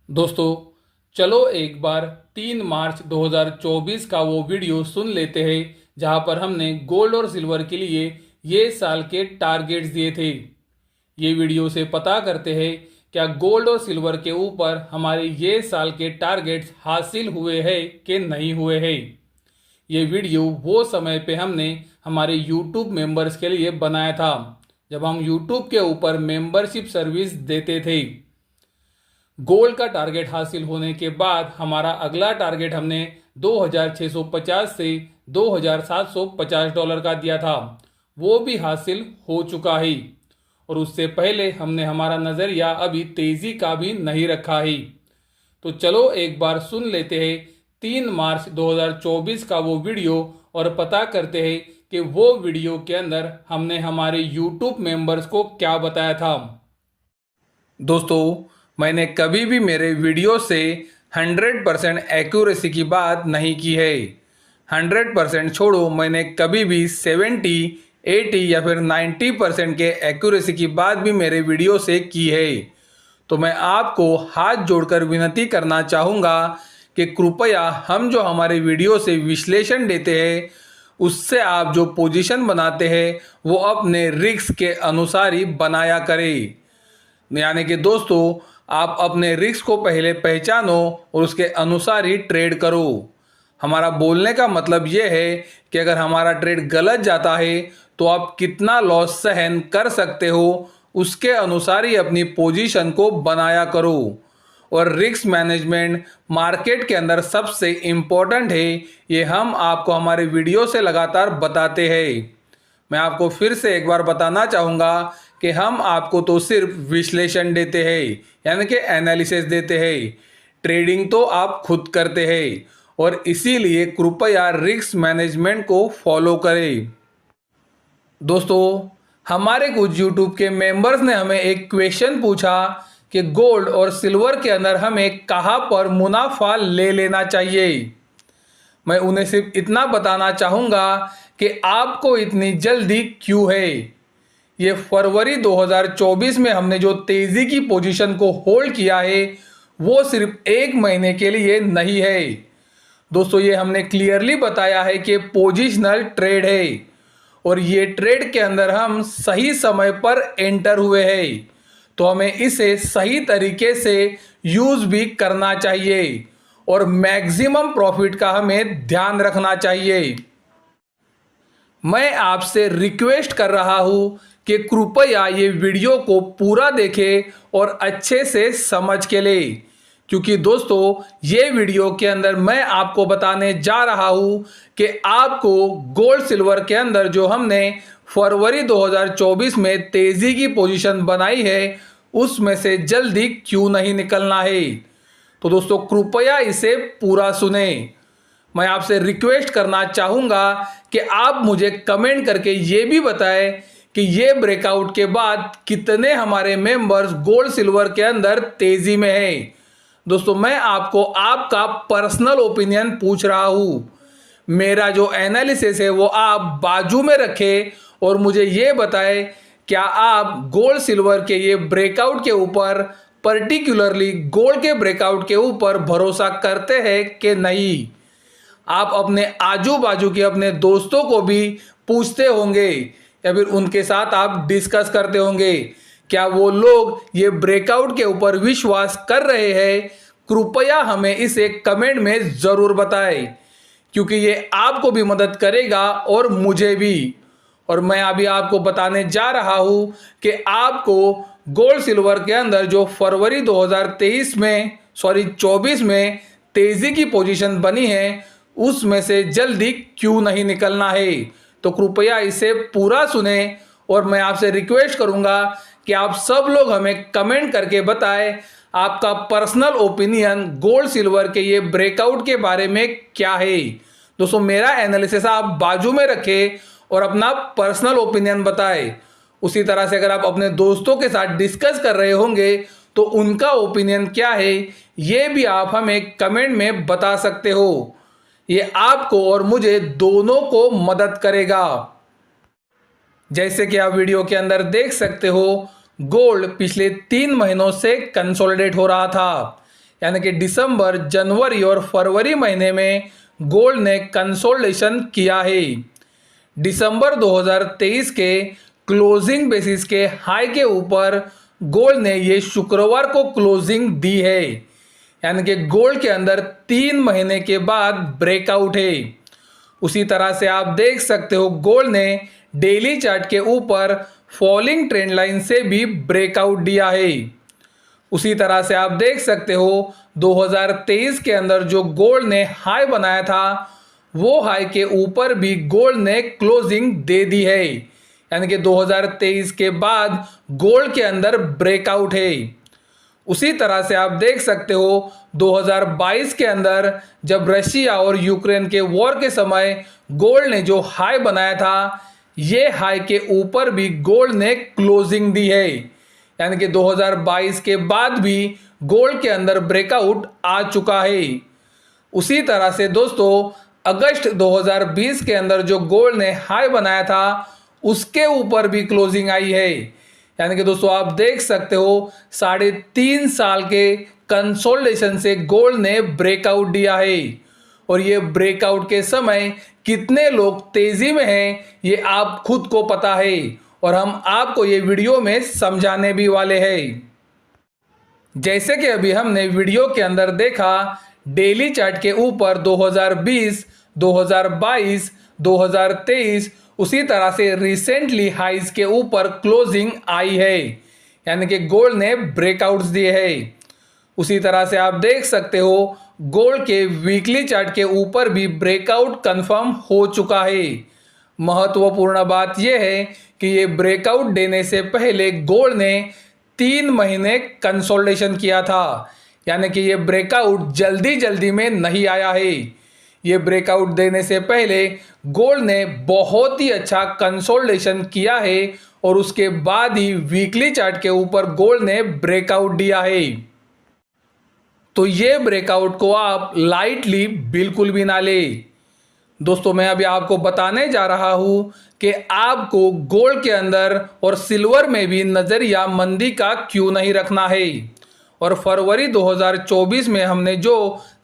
दोस्तों, चलो एक बार 3 मार्च 2024 का वो वीडियो सुन लेते हैं जहां पर हमने गोल्ड और सिल्वर के लिए ये साल के टारगेट्स दिए थे। ये वीडियो से पता करते हैं क्या गोल्ड और सिल्वर के ऊपर हमारे ये साल के टारगेट्स हासिल हुए हैं कि नहीं हुए हैं। ये वीडियो वो समय पे हमने हमारे YouTube मेंबर्स के लिए बनाया था जब हम YouTube के ऊपर मेंबरशिप सर्विस देते थे। गोल्ड का टारगेट हासिल होने के बाद हमारा अगला टारगेट हमने 2650 से $2750 का दिया था, वो भी हासिल हो चुका है। और उससे पहले हमने हमारा नज़रिया अभी तेज़ी का भी नहीं रखा है। तो चलो एक बार सुन लेते हैं 3 मार्च 2024 का वो वीडियो और पता करते हैं कि वो वीडियो के अंदर हमने हमारे YouTube मेंबर्स को क्या बताया था। दोस्तों, मैंने कभी भी मेरे वीडियो से 100% एक्यूरेसी की बात नहीं की है। 100% छोड़ो, मैंने कभी भी 70, 80 या फिर 90% के एक्यूरेसी की बात भी मेरे वीडियो से की है। तो मैं आपको हाथ जोड़कर विनती करना चाहूँगा कि कृपया हम जो हमारे वीडियो से विश्लेषण देते हैं उससे आप जो पोजीशन बनाते हैं वो अपने रिस्क के अनुसार ही बनाया करें। यानी कि दोस्तों, आप अपने रिस्क को पहले पहचानो और उसके अनुसार ही ट्रेड करो। हमारा बोलने का मतलब ये है कि अगर हमारा ट्रेड गलत जाता है तो आप कितना लॉस सहन कर सकते हो उसके अनुसार ही अपनी पोजीशन को बनाया करो। और रिस्क मैनेजमेंट मार्केट के अंदर सबसे इम्पोर्टेंट है, ये हम आपको हमारे वीडियो से लगातार बताते हैं। मैं आपको फिर से एक बार बताना चाहूँगा कि हम आपको तो सिर्फ विश्लेषण देते हैं, यानी कि एनालिसिस देते हैं। ट्रेडिंग तो आप खुद करते हैं और इसीलिए कृपया रिस्क मैनेजमेंट को फॉलो करें। दोस्तों, हमारे कुछ YouTube के मेंबर्स ने हमें एक क्वेश्चन पूछा कि गोल्ड और सिल्वर के अंदर हमें कहाँ पर मुनाफा ले लेना चाहिए। मैं उन्हें सिर्फ इतना बताना चाहूँगा कि आपको इतनी जल्दी क्यों है। ये फरवरी 2024 में हमने जो तेज़ी की पोजीशन को होल्ड किया है वो सिर्फ 1 महीने के लिए नहीं है। दोस्तों, ये हमने क्लियरली बताया है कि पोजिशनल ट्रेड है और ये ट्रेड के अंदर हम सही समय पर एंटर हुए हैं, तो हमें इसे सही तरीके से यूज़ भी करना चाहिए और मैक्सिमम प्रॉफिट का हमें ध्यान रखना चाहिए। मैं आपसे रिक्वेस्ट कर रहा हूं कि कृपया ये वीडियो को पूरा देखें और अच्छे से समझ के ले, क्योंकि दोस्तों ये वीडियो के अंदर मैं आपको बताने जा रहा हूं कि आपको गोल्ड सिल्वर के अंदर जो हमने फरवरी 2024 में तेज़ी की पोजीशन बनाई है उसमें से जल्दी क्यों नहीं निकलना है। तो दोस्तों कृपया इसे पूरा सुने। मैं आपसे रिक्वेस्ट करना चाहूँगा कि आप मुझे कमेंट करके ये भी बताएं कि ये ब्रेकआउट के बाद कितने हमारे मेंबर्स गोल्ड सिल्वर के अंदर तेज़ी में हैं। दोस्तों, मैं आपको आपका पर्सनल ओपिनियन पूछ रहा हूँ। मेरा जो एनालिसिस है वो आप बाजू में रखें और मुझे ये बताएं, क्या आप गोल्ड सिल्वर के ये ब्रेकआउट के ऊपर, पर्टिकुलरली गोल्ड के ब्रेकआउट के ऊपर भरोसा करते हैं कि नहीं। आप अपने आजू बाजू के अपने दोस्तों को भी पूछते होंगे या फिर उनके साथ आप डिस्कस करते होंगे, क्या वो लोग ये ब्रेकआउट के ऊपर विश्वास कर रहे हैं। कृपया हमें इसे कमेंट में ज़रूर बताएं, क्योंकि ये आपको भी मदद करेगा और मुझे भी। और मैं अभी आपको बताने जा रहा हूँ कि आपको गोल्ड सिल्वर के अंदर जो फरवरी 2023 में 24 में तेज़ी की पोजीशन बनी है उसमें से जल्दी क्यों नहीं निकलना है। तो कृपया इसे पूरा सुने और मैं आपसे रिक्वेस्ट करूंगा कि आप सब लोग हमें कमेंट करके बताएं आपका पर्सनल ओपिनियन गोल्ड सिल्वर के ये ब्रेकआउट के बारे में क्या है। दोस्तों, मेरा एनालिसिस आप बाजू में रखें और अपना पर्सनल ओपिनियन बताएं। उसी तरह से अगर आप अपने दोस्तों के साथ डिस्कस कर रहे होंगे तो उनका ओपिनियन क्या है ये भी आप हमें कमेंट में बता सकते हो। ये आपको और मुझे दोनों को मदद करेगा। जैसे कि आप वीडियो के अंदर देख सकते हो, गोल्ड पिछले 3 महीनों से कंसोलिडेट हो रहा था, यानी कि दिसंबर, जनवरी और फरवरी महीने में गोल्ड ने कंसोलिडेशन किया है। दिसंबर 2023 के क्लोजिंग बेसिस के हाई के ऊपर गोल्ड ने ये शुक्रवार को क्लोजिंग दी है, यानी कि गोल्ड के अंदर 3 महीने के बाद ब्रेकआउट है। उसी तरह से आप देख सकते हो गोल्ड ने डेली चार्ट के ऊपर फॉलिंग ट्रेंड लाइन से भी ब्रेकआउट दिया है। उसी तरह से आप देख सकते हो 2023 के अंदर जो गोल्ड ने हाई बनाया था वो हाई के ऊपर भी गोल्ड ने क्लोजिंग दे दी है, यानी कि 2023 के बाद गोल्ड के अंदर ब्रेकआउट है। उसी तरह से आप देख सकते हो 2022 के अंदर जब रशिया और यूक्रेन के वॉर के समय गोल्ड ने जो हाई बनाया था ये हाई के ऊपर भी गोल्ड ने क्लोजिंग दी है, यानी कि 2022 के बाद भी गोल्ड के अंदर ब्रेकआउट आ चुका है। उसी तरह से दोस्तों अगस्त 2020 के अंदर जो गोल्ड ने हाई बनाया था उसके ऊपर भी क्लोजिंग आई है, यानी कि दोस्तों आप देख सकते हो 3.5 साल के कंसोलिडेशन से गोल्ड ने ब्रेकआउट दिया है। और ये ब्रेकआउट के समय कितने लोग तेजी में हैं ये आप खुद को पता है और हम आपको ये वीडियो में समझाने भी वाले हैं। जैसे कि अभी हमने वीडियो के अंदर देखा डेली चार्ट के ऊपर 2020, 2022, 2023 उसी तरह से रिसेंटली हाइज के ऊपर क्लोजिंग आई है, यानी कि गोल्ड ने ब्रेकआउट्स दिए हैं। उसी तरह से आप देख सकते हो गोल्ड के वीकली चार्ट के ऊपर भी ब्रेकआउट कंफर्म हो चुका है। महत्वपूर्ण बात यह है कि ये ब्रेकआउट देने से पहले गोल्ड ने 3 महीने कंसोलिडेशन किया था, यानी कि ये ब्रेकआउट जल्दी में नहीं आया है। ये ब्रेकआउट देने से पहले गोल्ड ने बहुत ही अच्छा कंसोलिडेशन किया है और उसके बाद ही वीकली चार्ट के ऊपर गोल्ड ने ब्रेकआउट दिया है। तो ये ब्रेकआउट को आप लाइटली बिल्कुल भी ना ले। दोस्तों मैं अभी आपको बताने जा रहा हूँ कि आपको गोल्ड के अंदर और सिल्वर में भी नज़रिया मंदी का क्यों नहीं रखना है। और फरवरी 2024 में हमने जो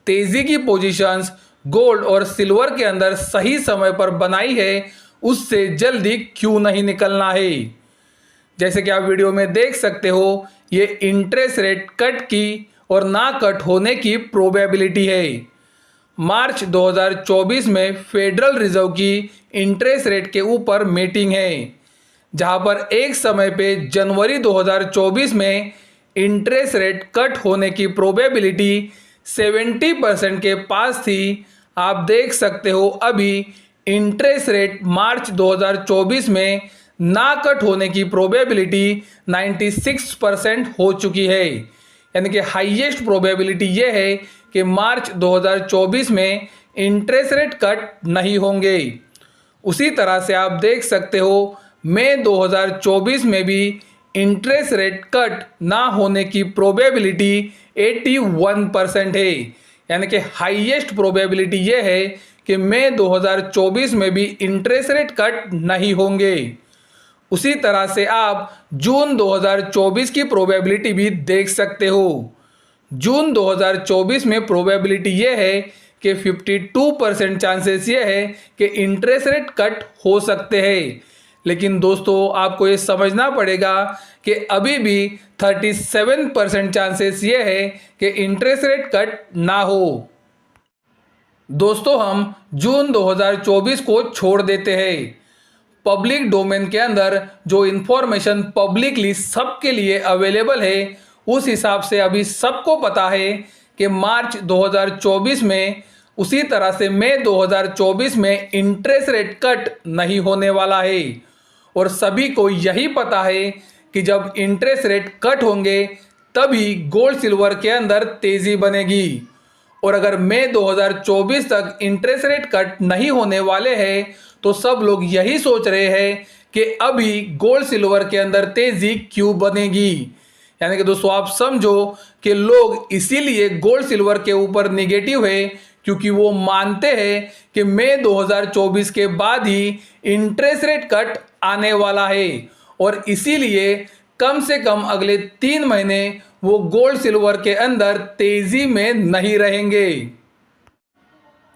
तेज़ी की पोजीशंस गोल्ड और सिल्वर के अंदर सही समय पर बनाई है उससे जल्दी क्यों नहीं निकलना है। जैसे कि आप वीडियो में देख सकते हो ये इंटरेस्ट रेट कट की और ना कट होने की प्रोबेबिलिटी है। मार्च 2024 में फेडरल रिजर्व की इंटरेस्ट रेट के ऊपर मीटिंग है, जहां पर एक समय पे जनवरी 2024 में इंटरेस्ट रेट कट होने की प्रोबेबिलिटी 70% के पास थी। आप देख सकते हो अभी इंटरेस्ट रेट मार्च 2024 में ना कट होने की प्रोबेबिलिटी 96% हो चुकी है, यानी कि हाईएस्ट प्रोबेबिलिटी ये है कि मार्च 2024 में इंटरेस्ट रेट कट नहीं होंगे। उसी तरह से आप देख सकते हो मई 2024 में भी इंटरेस्ट रेट कट ना होने की प्रोबेबिलिटी 81% है, यानी कि हाईएस्ट प्रोबेबिलिटी ये है कि मई 2024 में भी इंटरेस्ट रेट कट नहीं होंगे। उसी तरह से आप जून 2024 की प्रोबेबिलिटी भी देख सकते हो। जून 2024 में प्रोबेबिलिटी ये है कि 52% चांसेस ये है कि इंटरेस्ट रेट कट हो सकते हैं। लेकिन दोस्तों आपको ये समझना पड़ेगा कि अभी भी 37% चांसेस ये है कि इंटरेस्ट रेट कट ना हो। दोस्तों हम जून 2024 को छोड़ देते हैं। पब्लिक डोमेन के अंदर जो इन्फॉर्मेशन पब्लिकली सबके लिए अवेलेबल है उस हिसाब से अभी सबको पता है कि मार्च 2024 में उसी तरह से मई 2024 में इंटरेस्ट रेट कट नहीं होने वाला है। और सभी को यही पता है कि जब इंटरेस्ट रेट कट होंगे तभी गोल्ड सिल्वर के अंदर तेज़ी बनेगी। और अगर मई 2024 तक इंटरेस्ट रेट कट नहीं होने वाले हैं तो सब लोग यही सोच रहे हैं कि अभी गोल्ड सिल्वर के अंदर तेज़ी क्यों बनेगी। यानी कि दोस्तों आप समझो कि लोग इसीलिए गोल्ड सिल्वर के ऊपर निगेटिव है क्योंकि वो मानते हैं कि मई 2024 के बाद ही इंटरेस्ट रेट कट आने वाला है और इसीलिए कम से कम अगले 3 महीने वो गोल्ड सिल्वर के अंदर तेजी में नहीं रहेंगे।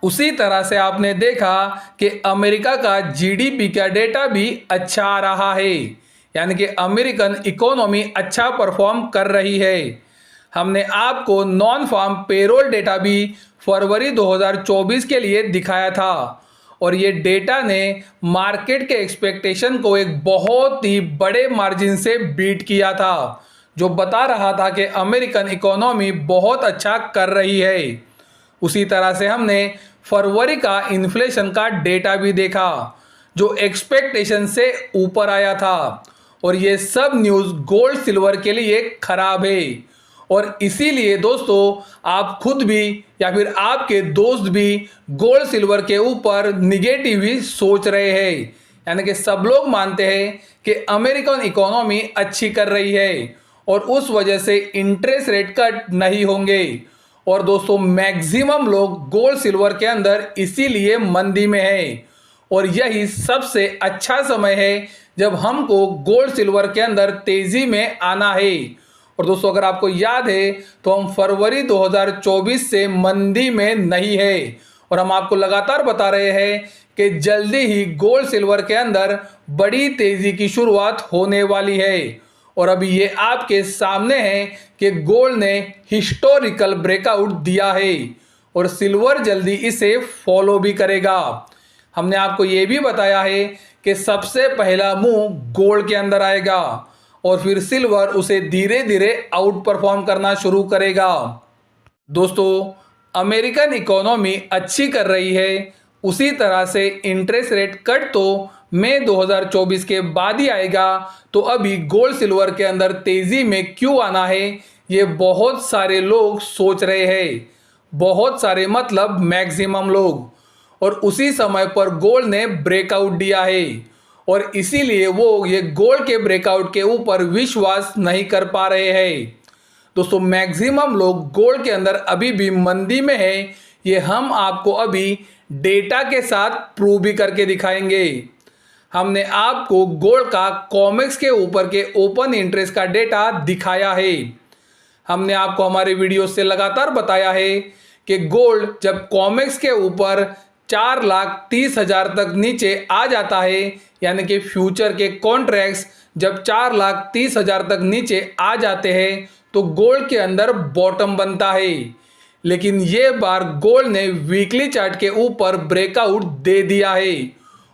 उसी तरह से आपने देखा कि अमेरिका का जीडीपी का डेटा भी अच्छा आ रहा है, यानी कि अमेरिकन इकोनॉमी अच्छा परफॉर्म कर रही है। हमने आपको नॉन फार्म पेरोल डेटा भी फरवरी 2024 के लिए दिखाया था और ये डेटा ने मार्केट के एक्सपेक्टेशन को एक बहुत ही बड़े मार्जिन से बीट किया था, जो बता रहा था कि अमेरिकन इकोनॉमी बहुत अच्छा कर रही है। उसी तरह से हमने फरवरी का इन्फ्लेशन का डेटा भी देखा, जो एक्सपेक्टेशन से ऊपर आया था और ये सब न्यूज़ गोल्ड सिल्वर के लिए खराब है। और इसीलिए दोस्तों आप खुद भी या फिर आपके दोस्त भी गोल्ड सिल्वर के ऊपर निगेटिव ही सोच रहे हैं, यानी कि सब लोग मानते हैं कि अमेरिकन इकोनॉमी अच्छी कर रही है और उस वजह से इंटरेस्ट रेट कट नहीं होंगे। और दोस्तों मैक्सिमम लोग गोल्ड सिल्वर के अंदर इसीलिए मंदी में है और यही सबसे अच्छा समय है जब हमको गोल्ड सिल्वर के अंदर तेजी में आना है। और दोस्तों अगर आपको याद है तो हम फरवरी 2024 से मंदी में नहीं है और हम आपको लगातार बता रहे हैं कि जल्दी ही गोल्ड सिल्वर के अंदर बड़ी तेजी की शुरुआत होने वाली है। और अभी ये आपके सामने है कि गोल्ड ने हिस्टोरिकल ब्रेकआउट दिया है और सिल्वर जल्दी इसे फॉलो भी करेगा। हमने आपको ये भी बताया है कि सबसे पहला मूव गोल्ड के अंदर आएगा और फिर सिल्वर उसे धीरे धीरे आउट परफॉर्म करना शुरू करेगा। दोस्तों अमेरिकन इकोनॉमी अच्छी कर रही है, उसी तरह से इंटरेस्ट रेट कट तो मई 2024 के बाद ही आएगा। तो अभी गोल्ड सिल्वर के अंदर तेजी में क्यों आना है ये बहुत सारे लोग सोच रहे हैं, बहुत सारे मतलब मैक्सिमम लोग। और उसी समय पर गोल्ड ने ब्रेकआउट दिया है और इसीलिए वो ये गोल्ड के ब्रेकआउट के ऊपर विश्वास नहीं कर पा रहे हैं। दोस्तों मैक्सिमम लोग गोल्ड के अंदर अभी भी मंदी में है, ये हम आपको अभी डेटा के साथ प्रूव भी करके दिखाएंगे। हमने आपको गोल्ड का कॉमेक्स के ऊपर के ओपन इंटरेस्ट का डेटा दिखाया है। हमने आपको हमारे वीडियो से लगातार बताया है कि गोल्ड जब कॉमेक्स के ऊपर 4,30,000 तक नीचे आ जाता है, यानी कि फ्यूचर के कॉन्ट्रैक्ट्स जब 4,30,000 तक नीचे आ जाते हैं तो गोल्ड के अंदर बॉटम बनता है। लेकिन ये बार गोल्ड ने वीकली चार्ट के ऊपर ब्रेकआउट दे दिया है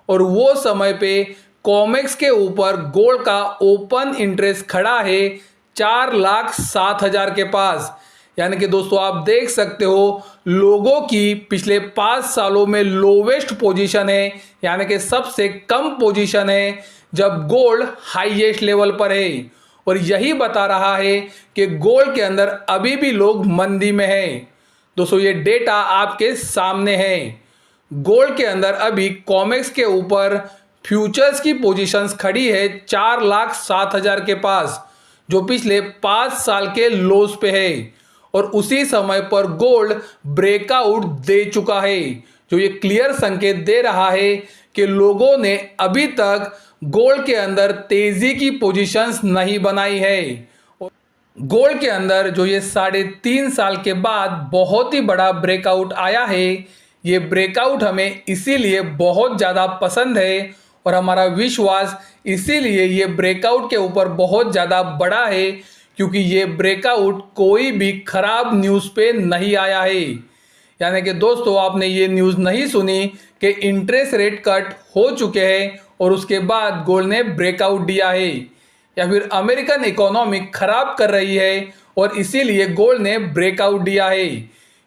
और वो समय पे कॉमेक्स के ऊपर गोल्ड का ओपन इंटरेस्ट खड़ा है 4,07,000 के पास। यानी कि दोस्तों आप देख सकते हो लोगों की पिछले 5 सालों में लोवेस्ट पोजीशन है, यानी कि सबसे कम पोजीशन है जब गोल्ड हाईएस्ट लेवल पर है। और यही बता रहा है कि गोल्ड के अंदर अभी भी लोग मंदी में हैं। दोस्तों ये डेटा आपके सामने है। गोल्ड के अंदर अभी कॉमेक्स के ऊपर फ्यूचर्स की पोजीशंस खड़ी है 4,07,000 के पास, जो पिछले 5 साल के लोस पे है और उसी समय पर गोल्ड ब्रेकआउट दे चुका है, जो ये क्लियर संकेत दे रहा है कि लोगों ने अभी तक गोल्ड के अंदर तेजी की पोजीशंस नहीं बनाई है। गोल्ड के अंदर जो ये 3.5 साल के बाद बहुत ही बड़ा ब्रेकआउट आया है, ये ब्रेकआउट हमें इसीलिए बहुत ज़्यादा पसंद है और हमारा विश्वास इसीलिए ये ब्रेकआउट के ऊपर बहुत ज़्यादा बड़ा है, क्योंकि ये ब्रेकआउट कोई भी खराब न्यूज़ पे नहीं आया है। यानी कि दोस्तों आपने ये न्यूज़ नहीं सुनी कि इंटरेस्ट रेट कट हो चुके हैं और उसके बाद गोल्ड ने ब्रेकआउट दिया है, या फिर अमेरिकन इकोनॉमी खराब कर रही है और इसीलिए गोल्ड ने ब्रेकआउट दिया है,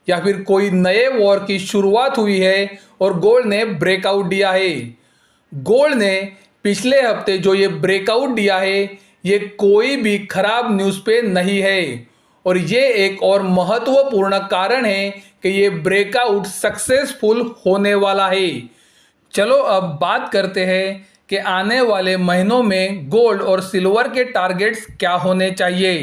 या फिर कोई नए वॉर की शुरुआत हुई है और गोल्ड ने ब्रेकआउट दिया है। गोल्ड ने पिछले हफ्ते जो ये ब्रेकआउट दिया है ये कोई भी खराब न्यूज़ पे नहीं है और ये एक और महत्वपूर्ण कारण है कि ये ब्रेकआउट सक्सेसफुल होने वाला है। चलो अब बात करते हैं कि आने वाले महीनों में गोल्ड और सिल्वर के टारगेट्स क्या होने चाहिए।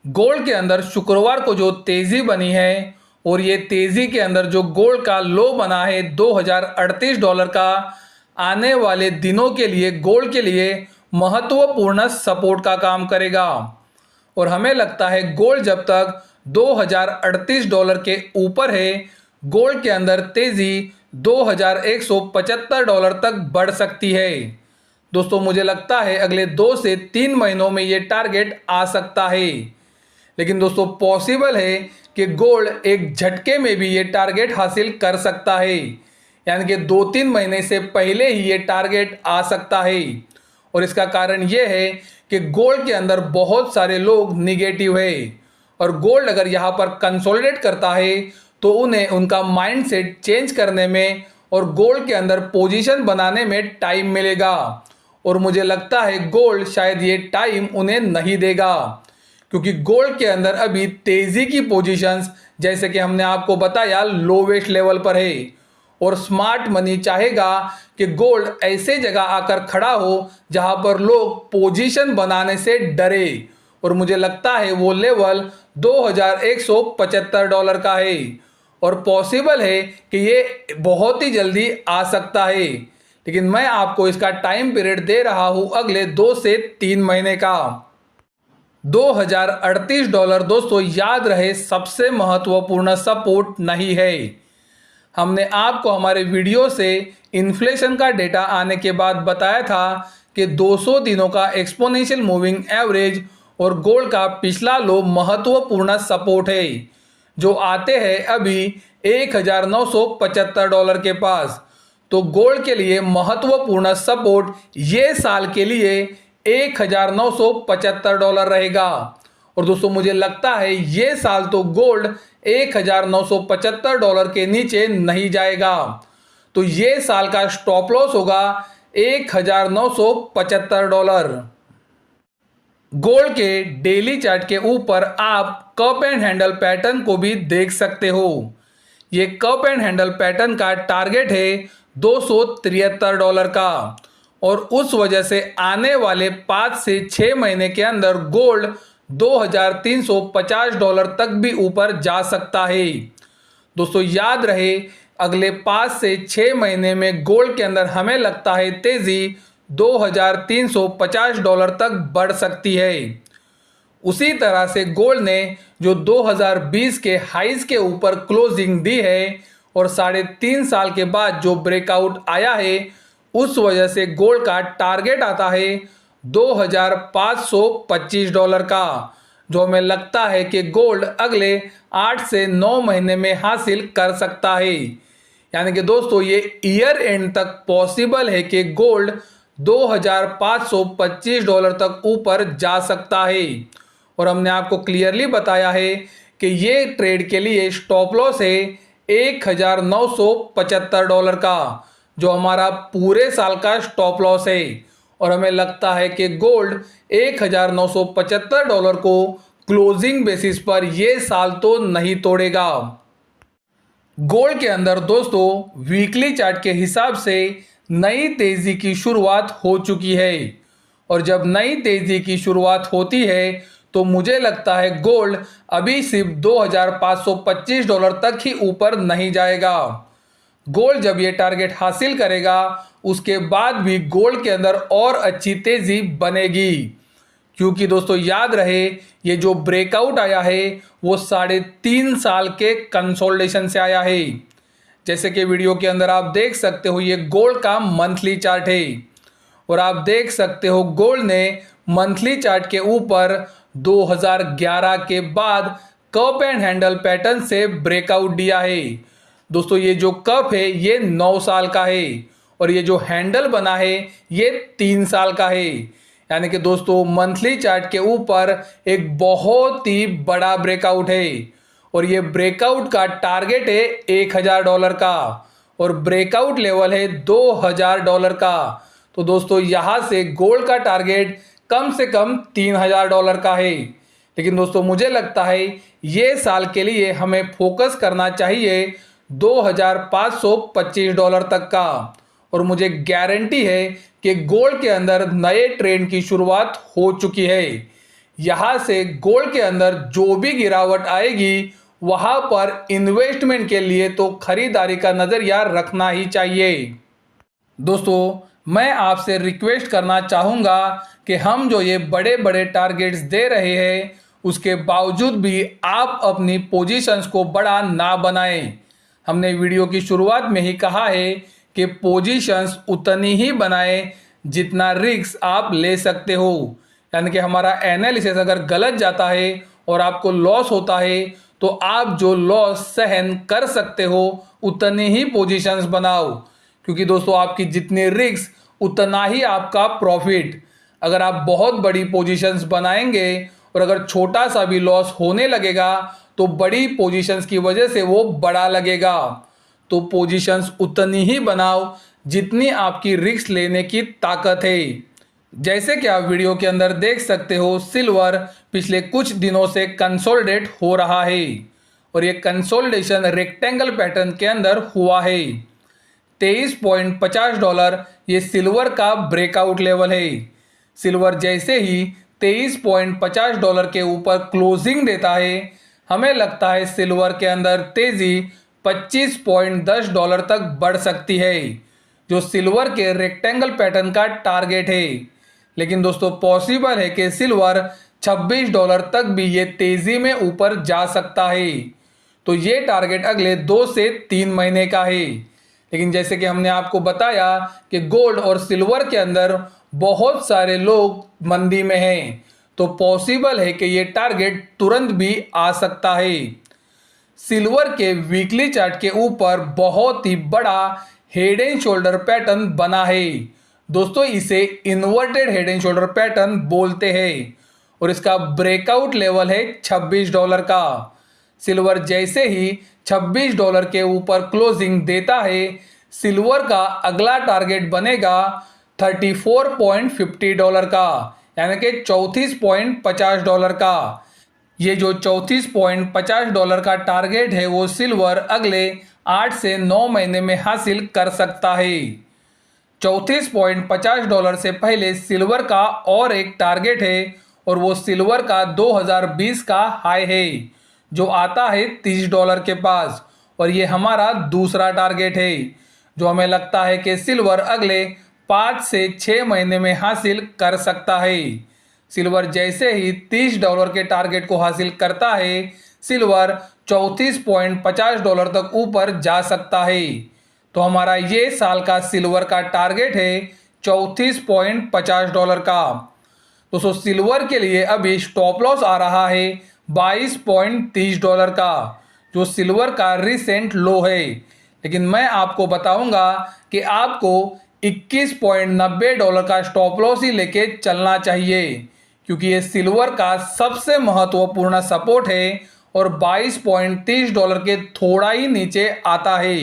गोल्ड के अंदर शुक्रवार को जो तेज़ी बनी है और ये तेज़ी के अंदर जो गोल्ड का लो बना है $2,038 का, आने वाले दिनों के लिए गोल्ड के लिए महत्वपूर्ण सपोर्ट का काम करेगा। और हमें लगता है गोल्ड जब तक $2038 के ऊपर है, गोल्ड के अंदर तेजी $2175 तक बढ़ सकती है। दोस्तों मुझे लगता है अगले 2 से 3 महीनों में ये टारगेट आ सकता है। लेकिन दोस्तों पॉसिबल है कि गोल्ड एक झटके में भी ये टारगेट हासिल कर सकता है, यानी कि 2-3 महीने से पहले ही ये टारगेट आ सकता है। और इसका कारण ये है कि गोल्ड के अंदर बहुत सारे लोग निगेटिव है, और गोल्ड अगर यहाँ पर कंसोलिडेट करता है तो उन्हें उनका माइंडसेट चेंज करने में और गोल्ड के अंदर पोजीशन बनाने में टाइम मिलेगा। और मुझे लगता है गोल्ड शायद ये टाइम उन्हें नहीं देगा, क्योंकि गोल्ड के अंदर अभी तेजी की पोजीशंस, जैसे कि हमने आपको बताया, लोवेस्ट लेवल पर है। और स्मार्ट मनी चाहेगा कि गोल्ड ऐसे जगह आकर खड़ा हो जहां पर लोग पोजीशन बनाने से डरे, और मुझे लगता है वो लेवल $2175 का है, और पॉसिबल है कि ये बहुत ही जल्दी आ सकता है। लेकिन मैं आपको इसका टाइम पीरियड दे रहा हूं अगले 2 से 3 महीने का। $2038 दोस्तों याद रहे सबसे महत्वपूर्ण सपोर्ट नहीं है। हमने आपको हमारे वीडियो से इन्फ्लेशन का डेटा आने के बाद बताया था कि 200 दिनों का एक्सपोनेंशियल मूविंग एवरेज और गोल्ड का पिछला लो महत्वपूर्ण सपोर्ट है, जो आते हैं अभी $1975 के पास। तो गोल्ड के लिए महत्वपूर्ण सपोर्ट ये साल के लिए $1975 रहेगा। और दोस्तों मुझे लगता है ये साल तो गोल्ड $1975 के नीचे नहीं जाएगा। तो ये साल का स्टॉप लॉस होगा $1975। गोल्ड के डेली चार्ट के ऊपर आप कप एंड हैंडल पैटर्न को भी देख सकते हो। ये कप एंड हैंडल पैटर्न का टारगेट है $273 का, और उस वजह से आने वाले 5 से 6 महीने के अंदर गोल्ड $2350 तक भी ऊपर जा सकता है। दोस्तों याद रहे अगले 5 से 6 महीने में गोल्ड के अंदर हमें लगता है तेजी $2350 तक बढ़ सकती है। उसी तरह से गोल्ड ने जो 2020 के हाइज के ऊपर क्लोजिंग दी है और 3.5 साल के बाद जो ब्रेकआउट आया है, उस वजह से गोल्ड का टारगेट आता है $2525 का, जो हमें लगता है कि गोल्ड अगले 8 से 9 महीने में हासिल कर सकता है। यानी कि दोस्तों ये ईयर एंड तक पॉसिबल है कि गोल्ड $2525 तक ऊपर जा सकता है। और हमने आपको क्लियरली बताया है कि ये ट्रेड के लिए स्टॉप लॉस है $1975 का, जो हमारा पूरे साल का स्टॉप लॉस है। और हमें लगता है कि गोल्ड $1975 को क्लोजिंग बेसिस पर ये साल तो नहीं तोड़ेगा। गोल्ड के अंदर दोस्तों वीकली चार्ट के हिसाब से नई तेजी की शुरुआत हो चुकी है, और जब नई तेजी की शुरुआत होती है तो मुझे लगता है गोल्ड अभी सिर्फ $2525 तक ही ऊपर नहीं जाएगा। गोल्ड जब ये टारगेट हासिल करेगा उसके बाद भी गोल्ड के अंदर और अच्छी तेजी बनेगी, क्योंकि दोस्तों याद रहे ये जो ब्रेकआउट आया है वो 3.5 साल के कंसोलिडेशन से आया है। जैसे कि वीडियो के अंदर आप देख सकते हो ये गोल्ड का मंथली चार्ट है, और आप देख सकते हो गोल्ड ने मंथली चार्ट के ऊपर 2011 के बाद कप एंड हैंडल पैटर्न से ब्रेकआउट दिया है। दोस्तों ये जो कप है ये 9 साल का है, और ये जो हैंडल बना है ये 3 साल का है। यानी कि दोस्तों मंथली चार्ट के ऊपर एक बहुत ही बड़ा ब्रेकआउट है, और ये ब्रेकआउट का टारगेट है $1000 का, और ब्रेकआउट लेवल है $2000 का। तो दोस्तों यहाँ से गोल्ड का टारगेट कम से कम $3000 का है। लेकिन दोस्तों मुझे लगता है ये साल के लिए हमें फोकस करना चाहिए $2525 तक का, और मुझे गारंटी है कि गोल्ड के अंदर नए ट्रेंड की शुरुआत हो चुकी है। यहाँ से गोल्ड के अंदर जो भी गिरावट आएगी वहाँ पर इन्वेस्टमेंट के लिए तो खरीदारी का नज़रिया रखना ही चाहिए। दोस्तों मैं आपसे रिक्वेस्ट करना चाहूँगा कि हम जो ये बड़े बड़े टारगेट्स दे रहे हैं उसके बावजूद भी आप अपनी पोजीशंस को बड़ा ना बनाएं। हमने वीडियो की शुरुआत में ही कहा है कि पोजीशंस उतनी ही बनाएं जितना रिस्क आप ले सकते हो। यानी कि हमारा एनालिसिस अगर गलत जाता है और आपको लॉस होता है तो आप जो लॉस सहन कर सकते हो उतनी ही पोजीशंस बनाओ, क्योंकि दोस्तों आपकी जितनी रिस्क उतना ही आपका प्रॉफिट। अगर आप बहुत बड़ी पोजीशंस बनाएंगे और अगर छोटा सा भी लॉस होने लगेगा तो बड़ी पोजीशंस की वजह से वो बड़ा लगेगा। तो पोजीशंस उतनी ही बनाओ जितनी आपकी रिस्क लेने की ताकत है। जैसे कि आप वीडियो के अंदर देख सकते हो, सिल्वर पिछले कुछ दिनों से कंसोलिडेट हो रहा है और ये कंसोलिडेशन रेक्टेंगल पैटर्न के अंदर हुआ है। $23.50 ये सिल्वर का ब्रेकआउट लेवल है। सिल्वर जैसे ही $23.50 के ऊपर क्लोजिंग देता है, हमें लगता है सिल्वर के अंदर तेजी $25.10 तक बढ़ सकती है, जो सिल्वर के रेक्टेंगल पैटर्न का टारगेट है। लेकिन दोस्तों पॉसिबल है कि सिल्वर $26 तक भी ये तेजी में ऊपर जा सकता है। तो ये टारगेट अगले 2 से 3 महीने का है। लेकिन जैसे कि हमने आपको बताया कि गोल्ड और सिल्वर के अंदर बहुत सारे लोग मंदी में हैं, तो पॉसिबल है कि ये टारगेट तुरंत भी आ सकता है। सिल्वर के वीकली चार्ट के ऊपर बहुत ही बड़ा हेड एंड शोल्डर पैटर्न बना है। दोस्तों इसे inverted head and shoulder pattern बोलते हैं और इसका ब्रेकआउट लेवल है $26 का। सिल्वर जैसे ही $26 के ऊपर क्लोजिंग देता है, सिल्वर का अगला टारगेट बनेगा $34.50 का, यानी कि $34.50 का। ये जो $34.50 का टारगेट है वो सिल्वर अगले 8 से 9 महीने में हासिल कर सकता है। $34.50 से पहले सिल्वर का और एक टारगेट है और वो सिल्वर का 2020 का हाई है जो आता है $30 के पास, और ये हमारा दूसरा टारगेट है जो हमें लगता है कि सिल्वर अगले 5 से 6 महीने में हासिल कर सकता है। सिल्वर जैसे ही $30 के टारगेट को हासिल करता है, सिल्वर $34.50 तक ऊपर जा सकता है। तो हमारा ये साल का सिल्वर का टारगेट है $34.50 का। दोस्तों सिल्वर के लिए अभी स्टॉप लॉस आ रहा है $22.30 का, जो सिल्वर का रिसेंट लो है। लेकिन मैं आपको बताऊंगा कि आपको $21.90 का स्टॉप लॉस ही लेके चलना चाहिए, क्योंकि ये सिल्वर का सबसे महत्वपूर्ण सपोर्ट है और $22.30 के थोड़ा ही नीचे आता है।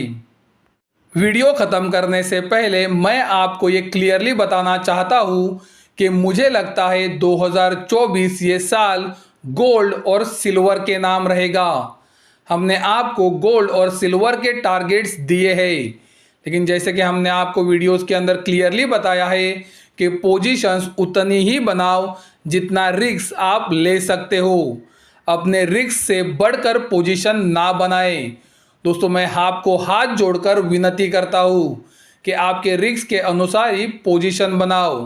वीडियो ख़त्म करने से पहले मैं आपको ये क्लियरली बताना चाहता हूँ कि मुझे लगता है 2024 ये साल गोल्ड और सिल्वर के नाम रहेगा। हमने आपको गोल्ड और सिल्वर के टारगेट्स दिए हैं, लेकिन जैसे कि हमने आपको वीडियोस के अंदर क्लियरली बताया है कि पोजीशंस उतनी ही बनाओ जितना रिस्क आप ले सकते हो। अपने रिस्क से बढ़कर पोजीशन ना बनाएं। दोस्तों मैं आपको हाथ जोड़कर विनती करता हूँ कि आपके रिस्क के अनुसार ही पोजीशन बनाओ।